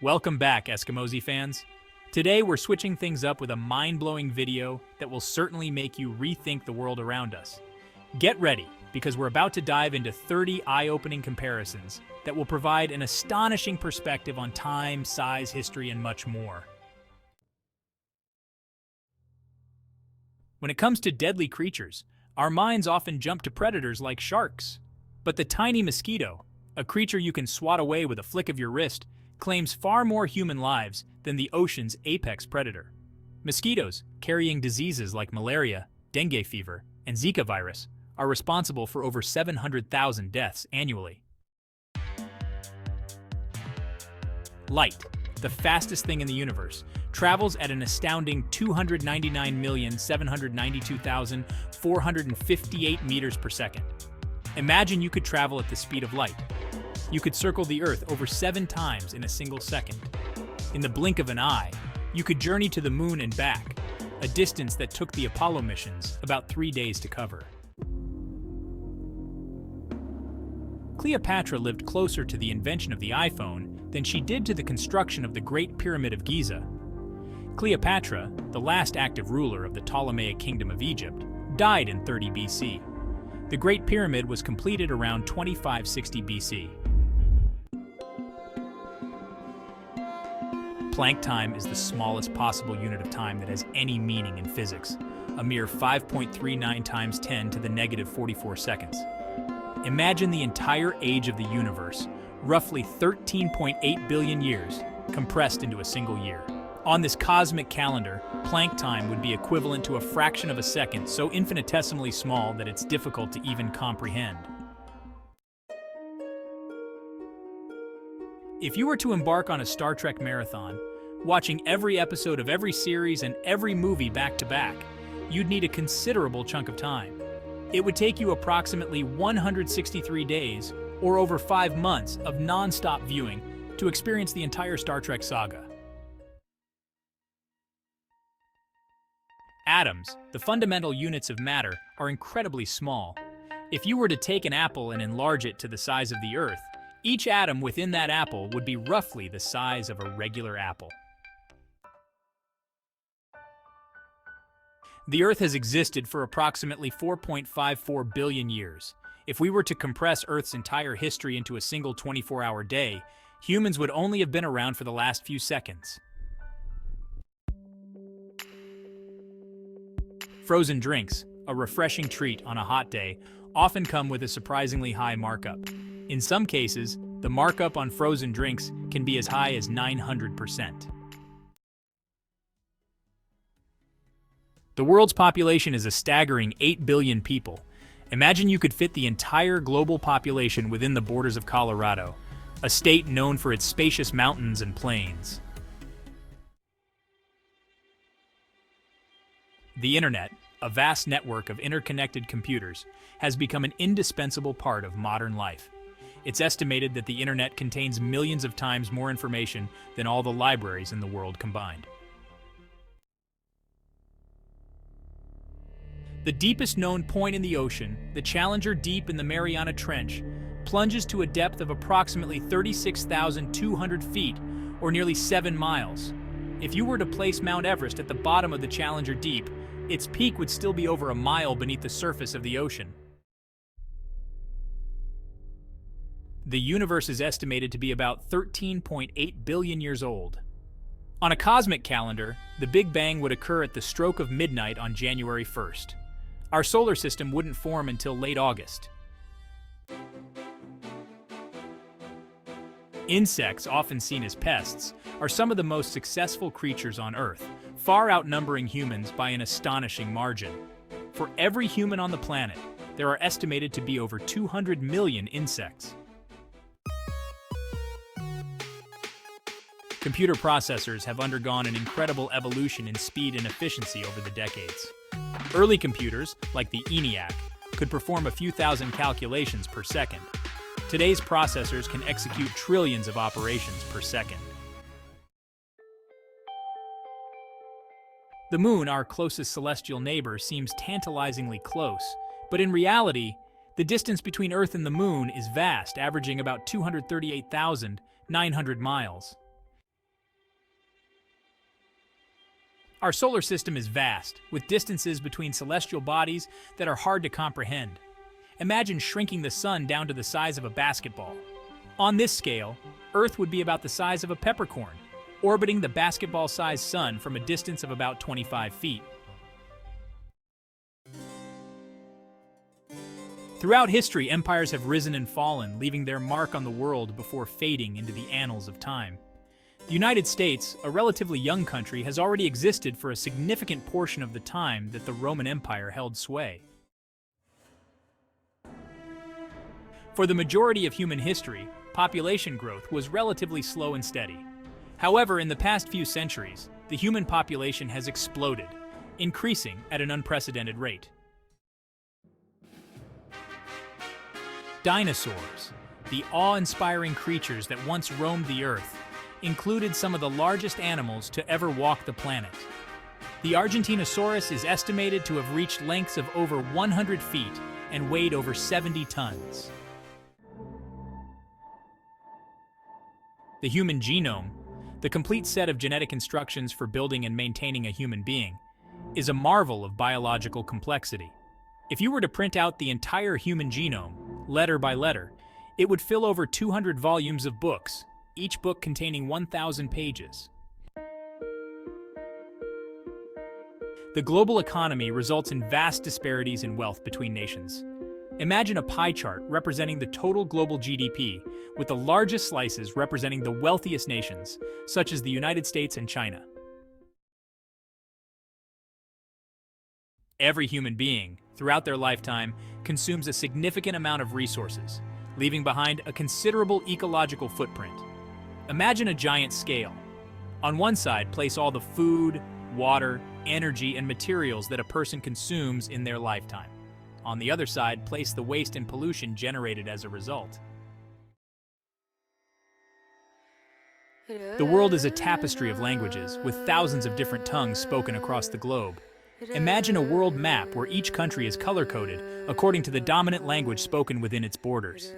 Welcome back, Eskimosi fans. Today we're switching things up with a mind-blowing video that will certainly make you rethink the world around us. Get ready, because we're about to dive into 30 eye-opening comparisons that will provide an astonishing perspective on time, size, history, and much more. When it comes to deadly creatures, our minds often jump to predators like sharks. But the tiny mosquito, a creature you can swat away with a flick of your wrist, claims far more human lives than the ocean's apex predator. Mosquitoes, carrying diseases like malaria, dengue fever, and Zika virus, are responsible for over 700,000 deaths annually. Light, the fastest thing in the universe, travels at an astounding 299,792,458 meters per second. Imagine you could travel at the speed of light. You could circle the Earth over 7 times in a single second. In the blink of an eye, you could journey to the moon and back, a distance that took the Apollo missions about 3 days to cover. Cleopatra lived closer to the invention of the iPhone than she did to the construction of the Great Pyramid of Giza. Cleopatra, the last active ruler of the Ptolemaic Kingdom of Egypt, died in 30 BC. The Great Pyramid was completed around 2560 BC. Planck time is the smallest possible unit of time that has any meaning in physics, a mere 5.39 times 10 to the negative 44 seconds. Imagine the entire age of the universe, roughly 13.8 billion years, compressed into a single year. On this cosmic calendar, Planck time would be equivalent to a fraction of a second, so infinitesimally small that it's difficult to even comprehend. If you were to embark on a Star Trek marathon, watching every episode of every series and every movie back to back, you'd need a considerable chunk of time. It would take you approximately 163 days, or over 5 months, of non-stop viewing to experience the entire Star Trek saga. Atoms, the fundamental units of matter, are incredibly small. If you were to take an apple and enlarge it to the size of the Earth, each atom within that apple would be roughly the size of a regular apple. The Earth has existed for approximately 4.54 billion years. If we were to compress Earth's entire history into a single 24-hour day, humans would only have been around for the last few seconds. Frozen drinks, a refreshing treat on a hot day, often come with a surprisingly high markup. In some cases, the markup on frozen drinks can be as high as 900%. The world's population is a staggering 8 billion people. Imagine you could fit the entire global population within the borders of Colorado, a state known for its spacious mountains and plains. The internet, a vast network of interconnected computers, has become an indispensable part of modern life. It's estimated that the internet contains millions of times more information than all the libraries in the world combined. The deepest known point in the ocean, the Challenger Deep in the Mariana Trench, plunges to a depth of approximately 36,200 feet, or nearly 7 miles. If you were to place Mount Everest at the bottom of the Challenger Deep, its peak would still be over a mile beneath the surface of the ocean. The universe is estimated to be about 13.8 billion years old. On a cosmic calendar, the Big Bang would occur at the stroke of midnight on January 1st. Our solar system wouldn't form until late August. Insects, often seen as pests, are some of the most successful creatures on Earth, far outnumbering humans by an astonishing margin. For every human on the planet, there are estimated to be over 200 million insects. Computer processors have undergone an incredible evolution in speed and efficiency over the decades. Early computers, like the ENIAC, could perform a few thousand calculations per second. Today's processors can execute trillions of operations per second. The Moon, our closest celestial neighbor, seems tantalizingly close, but in reality, the distance between Earth and the Moon is vast, averaging about 238,900 miles. Our solar system is vast, with distances between celestial bodies that are hard to comprehend. Imagine shrinking the sun down to the size of a basketball. On this scale, Earth would be about the size of a peppercorn, orbiting the basketball-sized sun from a distance of about 25 feet. Throughout history, empires have risen and fallen, leaving their mark on the world before fading into the annals of time. The United States, a relatively young country, has already existed for a significant portion of the time that the Roman Empire held sway. For the majority of human history, population growth was relatively slow and steady. However, in the past few centuries, the human population has exploded, increasing at an unprecedented rate. Dinosaurs, the awe-inspiring creatures that once roamed the Earth, included some of the largest animals to ever walk the planet. The Argentinosaurus is estimated to have reached lengths of over 100 feet and weighed over 70 tons. The human genome, the complete set of genetic instructions for building and maintaining a human being, is a marvel of biological complexity. If you were to print out the entire human genome, letter by letter, it would fill over 200 volumes of books, each book containing 1,000 pages. The global economy results in vast disparities in wealth between nations. Imagine a pie chart representing the total global GDP, with the largest slices representing the wealthiest nations, such as the United States and China. Every human being, throughout their lifetime, consumes a significant amount of resources, leaving behind a considerable ecological footprint. Imagine a giant scale. On one side, place all the food, water, energy, and materials that a person consumes in their lifetime. On the other side, place the waste and pollution generated as a result. The world is a tapestry of languages, with thousands of different tongues spoken across the globe. Imagine a world map where each country is color-coded according to the dominant language spoken within its borders.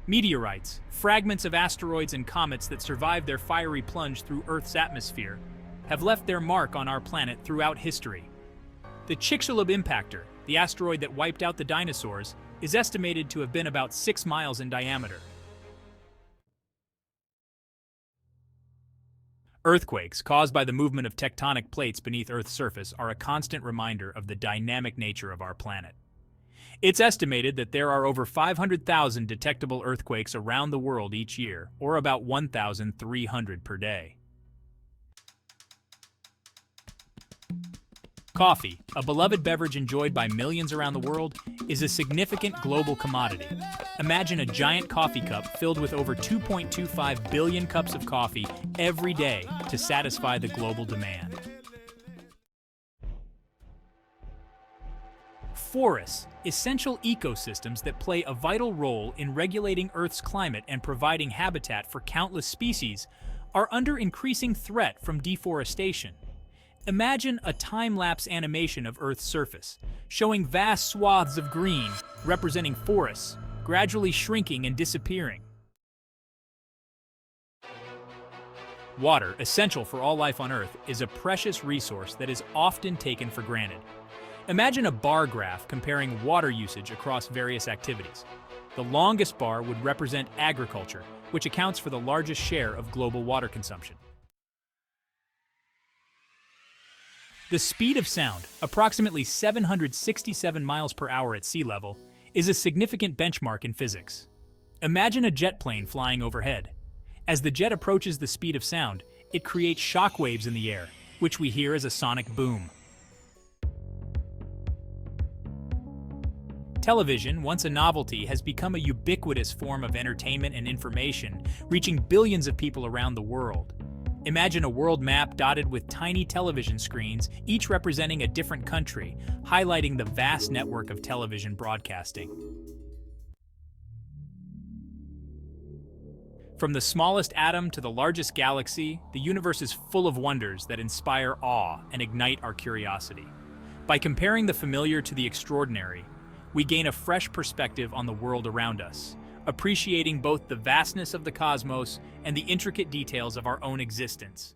Meteorites, fragments of asteroids and comets that survived their fiery plunge through Earth's atmosphere, have left their mark on our planet throughout history. The Chicxulub impactor, the asteroid that wiped out the dinosaurs, is estimated to have been about 6 miles in diameter. Earthquakes, caused by the movement of tectonic plates beneath Earth's surface, are a constant reminder of the dynamic nature of our planet. It's estimated that there are over 500,000 detectable earthquakes around the world each year, or about 1,300 per day. Coffee, a beloved beverage enjoyed by millions around the world, is a significant global commodity. Imagine a giant coffee cup filled with over 2.25 billion cups of coffee every day to satisfy the global demand. Forests, essential ecosystems that play a vital role in regulating Earth's climate and providing habitat for countless species, are under increasing threat from deforestation. Imagine a time-lapse animation of Earth's surface, showing vast swaths of green, representing forests, gradually shrinking and disappearing. Water, essential for all life on Earth, is a precious resource that is often taken for granted. Imagine a bar graph comparing water usage across various activities. The longest bar would represent agriculture, which accounts for the largest share of global water consumption. The speed of sound, approximately 767 miles per hour at sea level, is a significant benchmark in physics. Imagine a jet plane flying overhead. As the jet approaches the speed of sound, it creates shock waves in the air, which we hear as a sonic boom. Television, once a novelty, has become a ubiquitous form of entertainment and information, reaching billions of people around the world. Imagine a world map dotted with tiny television screens, each representing a different country, highlighting the vast network of television broadcasting. From the smallest atom to the largest galaxy, the universe is full of wonders that inspire awe and ignite our curiosity. By comparing the familiar to the extraordinary, we gain a fresh perspective on the world around us, appreciating both the vastness of the cosmos and the intricate details of our own existence.